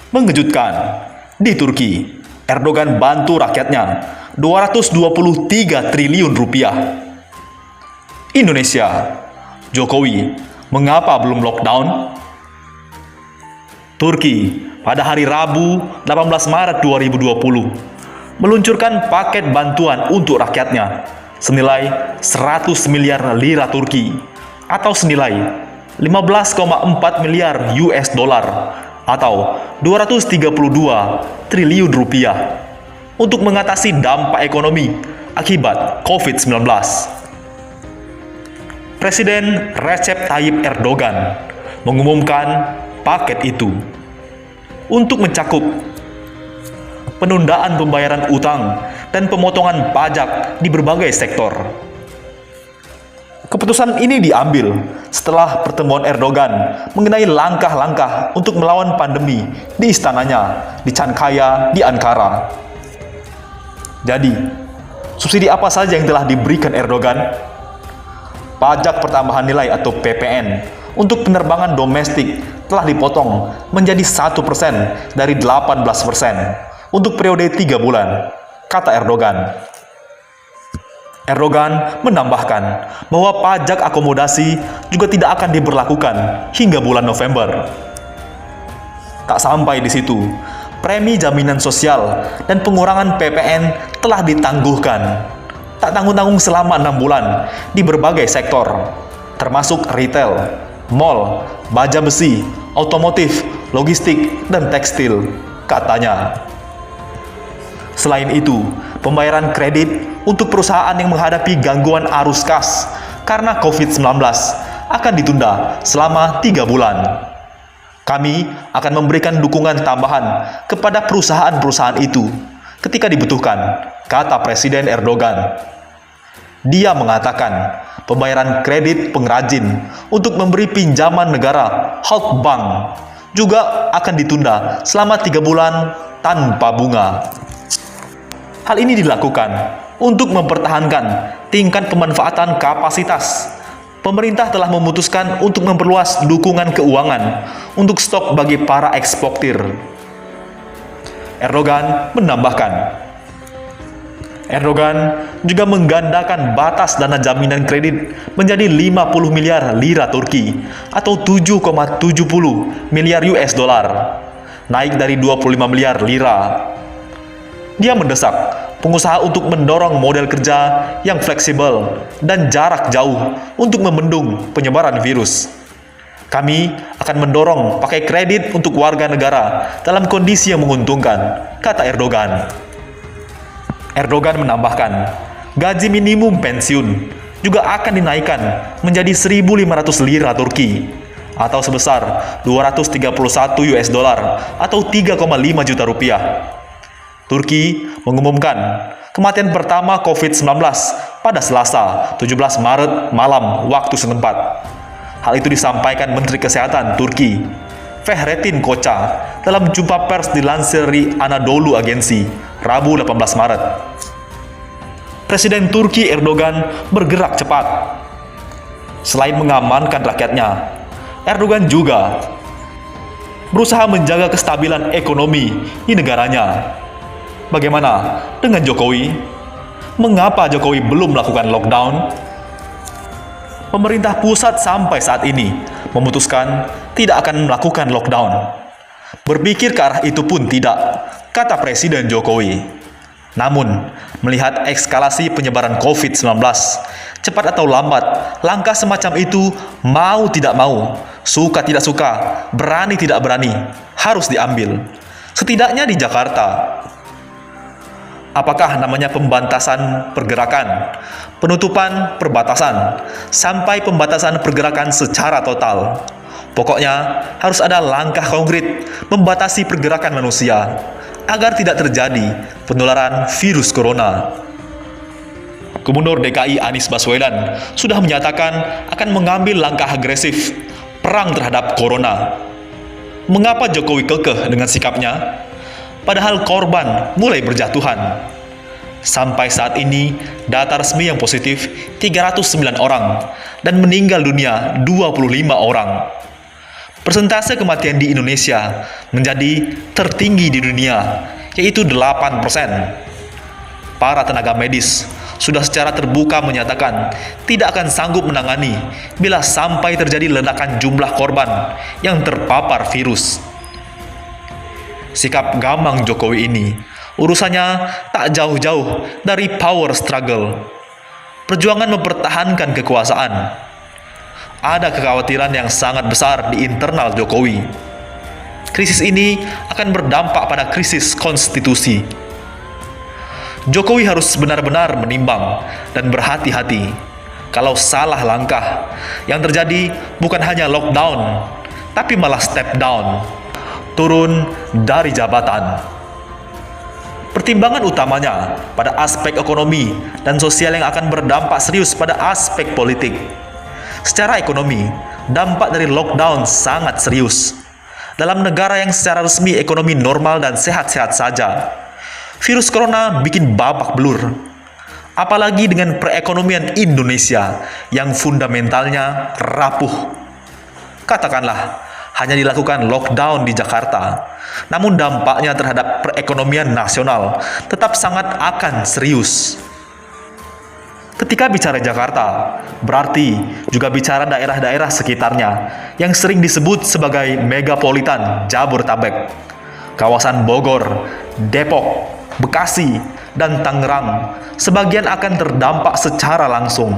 Mengejutkan, di Turki, Erdogan bantu rakyatnya 223 triliun rupiah. Indonesia, Jokowi, mengapa belum lockdown? Turki, pada hari Rabu 18 Maret 2020, meluncurkan paket bantuan untuk rakyatnya senilai 100 miliar lira Turki atau senilai 15,4 miliar US dollar atau 232 triliun rupiah untuk mengatasi dampak ekonomi akibat COVID-19. Presiden Recep Tayyip Erdogan mengumumkan paket itu untuk mencakup penundaan pembayaran utang dan pemotongan pajak di berbagai sektor. Keputusan ini diambil setelah pertemuan Erdogan mengenai langkah-langkah untuk melawan pandemi di istananya di Çankaya di Ankara. Jadi, subsidi apa saja yang telah diberikan Erdogan? Pajak pertambahan nilai atau PPN untuk penerbangan domestik telah dipotong menjadi 1% dari 18% untuk periode 3 bulan, kata Erdogan. Erdogan menambahkan bahwa pajak akomodasi juga tidak akan diberlakukan hingga bulan November. Tak sampai di situ, premi jaminan sosial dan pengurangan PPN telah ditangguhkan. Tak tanggung-tanggung selama 6 bulan di berbagai sektor, termasuk retail, mal, baja besi, otomotif, logistik, dan tekstil, katanya. Selain itu, pembayaran kredit untuk perusahaan yang menghadapi gangguan arus kas karena COVID-19 akan ditunda selama 3 bulan. Kami akan memberikan dukungan tambahan kepada perusahaan-perusahaan itu ketika dibutuhkan, kata Presiden Erdogan. Dia mengatakan pembayaran kredit pengrajin untuk memberi pinjaman negara Halkbank juga akan ditunda selama 3 bulan tanpa bunga. Hal ini dilakukan untuk mempertahankan tingkat pemanfaatan kapasitas. Pemerintah telah memutuskan untuk memperluas dukungan keuangan untuk stok bagi para eksportir. Erdogan menambahkan, Erdogan juga menggandakan batas dana jaminan kredit menjadi 50 miliar lira Turki atau 7,70 miliar US dollar, naik dari 25 miliar lira. Dia mendesak pengusaha untuk mendorong model kerja yang fleksibel dan jarak jauh untuk membendung penyebaran virus. Kami akan mendorong pakai kredit untuk warga negara dalam kondisi yang menguntungkan, kata Erdogan. Erdogan menambahkan, gaji minimum pensiun juga akan dinaikkan menjadi 1.500 lira Turki atau sebesar 231 US dollar atau 3,5 juta rupiah. Turki mengumumkan kematian pertama COVID-19 pada Selasa 17 Maret malam waktu setempat. Hal itu disampaikan Menteri Kesehatan Turki, Fahrettin Koca, dalam jumpa pers dilansir dari Anadolu Agency, Rabu 18 Maret. Presiden Turki Erdogan bergerak cepat. Selain mengamankan rakyatnya, Erdogan juga berusaha menjaga kestabilan ekonomi di negaranya. Bagaimana dengan Jokowi? Mengapa Jokowi belum melakukan lockdown? Pemerintah pusat sampai saat ini memutuskan tidak akan melakukan lockdown. Berpikir ke arah itu pun tidak, kata Presiden Jokowi. Namun, melihat eskalasi penyebaran COVID-19, cepat atau lambat, langkah semacam itu mau tidak mau, suka tidak suka, berani tidak berani, harus diambil. Setidaknya di Jakarta. Apakah namanya pembatasan pergerakan, penutupan perbatasan, sampai pembatasan pergerakan secara total? Pokoknya harus ada langkah konkret membatasi pergerakan manusia agar tidak terjadi penularan virus corona. Gubernur DKI Anies Baswedan sudah menyatakan akan mengambil langkah agresif perang terhadap corona. Mengapa Jokowi kekeh dengan sikapnya? Padahal korban mulai berjatuhan. Sampai saat ini, data resmi yang positif 309 orang dan meninggal dunia 25 orang. Persentase kematian di Indonesia menjadi tertinggi di dunia, yaitu 8%. Para tenaga medis sudah secara terbuka menyatakan tidak akan sanggup menangani bila sampai terjadi ledakan jumlah korban yang terpapar virus. Sikap gamang Jokowi ini urusannya tak jauh-jauh dari power struggle, perjuangan mempertahankan kekuasaan. Ada kekhawatiran yang sangat besar di internal Jokowi. Krisis ini akan berdampak pada krisis konstitusi. Jokowi harus benar-benar menimbang dan berhati-hati. Kalau salah langkah, yang terjadi bukan hanya lockdown, tapi malah step down, turun dari jabatan. Pertimbangan utamanya pada aspek ekonomi dan sosial yang akan berdampak serius pada aspek politik. Secara ekonomi, dampak dari lockdown sangat serius. Dalam negara yang secara resmi ekonomi normal dan sehat-sehat saja, virus corona bikin babak belur. Apalagi dengan perekonomian Indonesia yang fundamentalnya rapuh. Katakanlah, hanya dilakukan lockdown di Jakarta, namun dampaknya terhadap perekonomian nasional tetap sangat akan serius. Ketika bicara Jakarta, berarti juga bicara daerah-daerah sekitarnya yang sering disebut sebagai megapolitan Jabodetabek, kawasan Bogor, Depok, Bekasi, dan Tangerang sebagian akan terdampak secara langsung.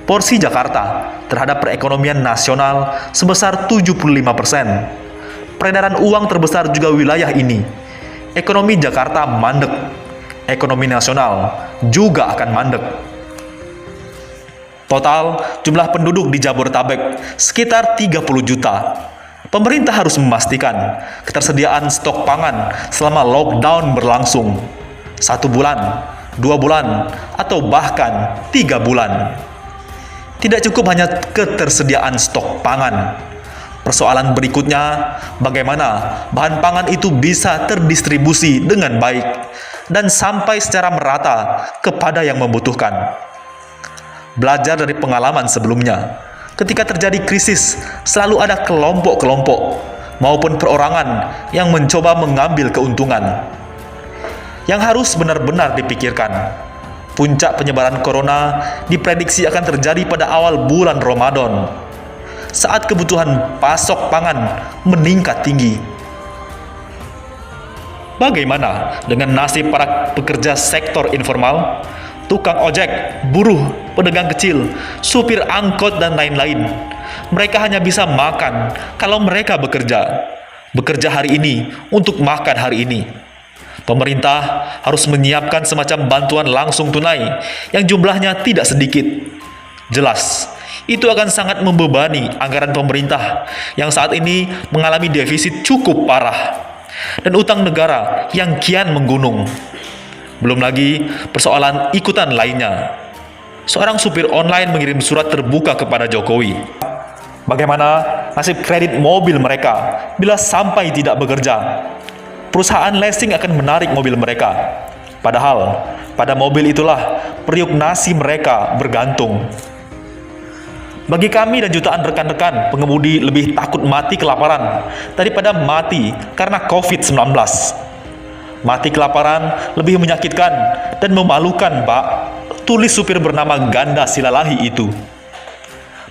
Porsi Jakarta terhadap perekonomian nasional sebesar 75%. Peredaran uang terbesar juga wilayah ini. Ekonomi Jakarta mandek, ekonomi nasional juga akan mandek. Total jumlah penduduk di Jabodetabek sekitar 30 juta. Pemerintah harus memastikan ketersediaan stok pangan selama lockdown berlangsung 1 bulan, 2 bulan, atau bahkan 3 bulan. Tidak cukup hanya ketersediaan stok pangan. Persoalan berikutnya, bagaimana bahan pangan itu bisa terdistribusi dengan baik dan sampai secara merata kepada yang membutuhkan. Belajar dari pengalaman sebelumnya, ketika terjadi krisis, selalu ada kelompok-kelompok maupun perorangan yang mencoba mengambil keuntungan. Yang harus benar-benar dipikirkan, puncak penyebaran corona diprediksi akan terjadi pada awal bulan Ramadan, saat kebutuhan pasok pangan meningkat tinggi. Bagaimana dengan nasib para pekerja sektor informal? Tukang ojek, buruh, pedagang kecil, supir angkot, dan lain-lain. Mereka hanya bisa makan kalau mereka bekerja. Bekerja hari ini untuk makan hari ini. Pemerintah harus menyiapkan semacam bantuan langsung tunai yang jumlahnya tidak sedikit. Jelas, itu akan sangat membebani anggaran pemerintah yang saat ini mengalami defisit cukup parah dan utang negara yang kian menggunung. Belum lagi persoalan ikutan lainnya. Seorang supir online mengirim surat terbuka kepada Jokowi. Bagaimana nasib kredit mobil mereka bila sampai tidak bekerja? Perusahaan leasing akan menarik mobil mereka. Padahal, pada mobil itulah periuk nasi mereka bergantung. Bagi kami dan jutaan rekan-rekan pengemudi lebih takut mati kelaparan daripada mati karena COVID-19. Mati kelaparan lebih menyakitkan dan memalukan, Pak, tulis supir bernama Ganda Silalahi itu.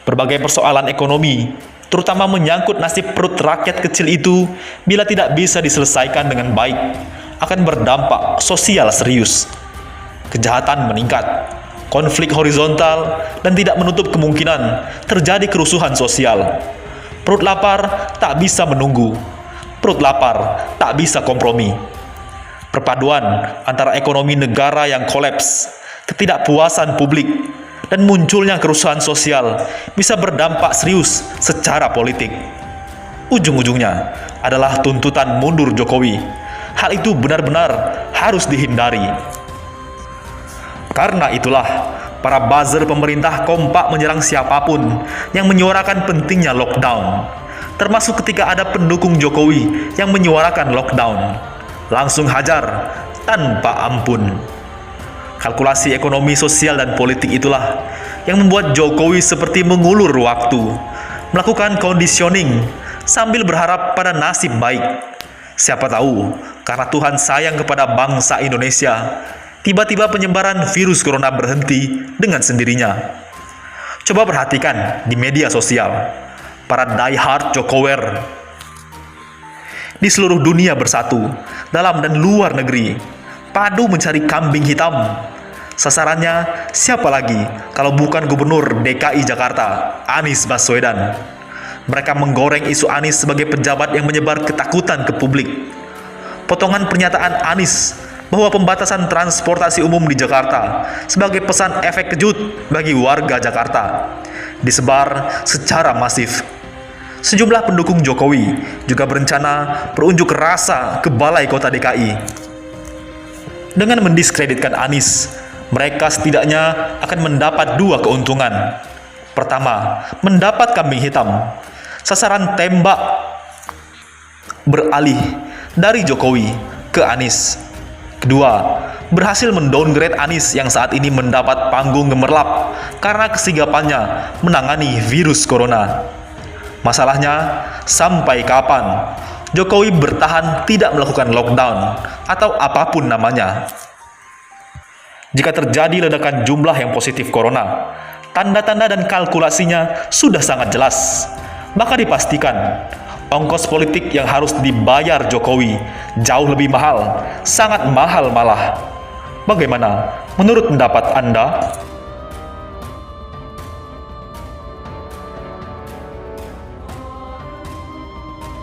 Berbagai persoalan ekonomi, terutama menyangkut nasib perut rakyat kecil itu, bila tidak bisa diselesaikan dengan baik, akan berdampak sosial serius. Kejahatan meningkat, konflik horizontal, dan tidak menutup kemungkinan terjadi kerusuhan sosial. Perut lapar tak bisa menunggu. Perut lapar tak bisa kompromi. Perpaduan antara ekonomi negara yang kolaps, ketidakpuasan publik, dan munculnya kerusuhan sosial bisa berdampak serius secara politik. Ujung-ujungnya adalah tuntutan mundur Jokowi. Hal itu benar-benar harus dihindari. Karena itulah, para buzzer pemerintah kompak menyerang siapapun yang menyuarakan pentingnya lockdown, termasuk ketika ada pendukung Jokowi yang menyuarakan lockdown. Langsung hajar tanpa ampun. Kalkulasi ekonomi, sosial, dan politik itulah yang membuat Jokowi seperti mengulur waktu, melakukan conditioning sambil berharap pada nasib baik. Siapa tahu, karena Tuhan sayang kepada bangsa Indonesia, tiba-tiba penyebaran virus corona berhenti dengan sendirinya. Coba perhatikan di media sosial, para diehard Jokower di seluruh dunia bersatu, dalam dan luar negeri, padu mencari kambing hitam. Sasarannya siapa lagi kalau bukan Gubernur DKI Jakarta, Anies Baswedan. Mereka menggoreng isu Anies sebagai pejabat yang menyebar ketakutan ke publik. Potongan pernyataan Anies bahwa pembatasan transportasi umum di Jakarta sebagai pesan efek kejut bagi warga Jakarta disebar secara masif. Sejumlah pendukung Jokowi juga berencana berunjuk rasa ke Balai Kota DKI. Dengan mendiskreditkan Anies, mereka setidaknya akan mendapat dua keuntungan. Pertama, mendapat kambing hitam. Sasaran tembak beralih dari Jokowi ke Anies. Kedua, berhasil mendowngrade Anies yang saat ini mendapat panggung gemerlap karena kesigapannya menangani virus corona. Masalahnya, sampai kapan Jokowi bertahan tidak melakukan lockdown atau apapun namanya? Jika terjadi ledakan jumlah yang positif corona, tanda-tanda dan kalkulasinya sudah sangat jelas. Maka dipastikan, ongkos politik yang harus dibayar Jokowi jauh lebih mahal, sangat mahal malah. Bagaimana menurut pendapat Anda?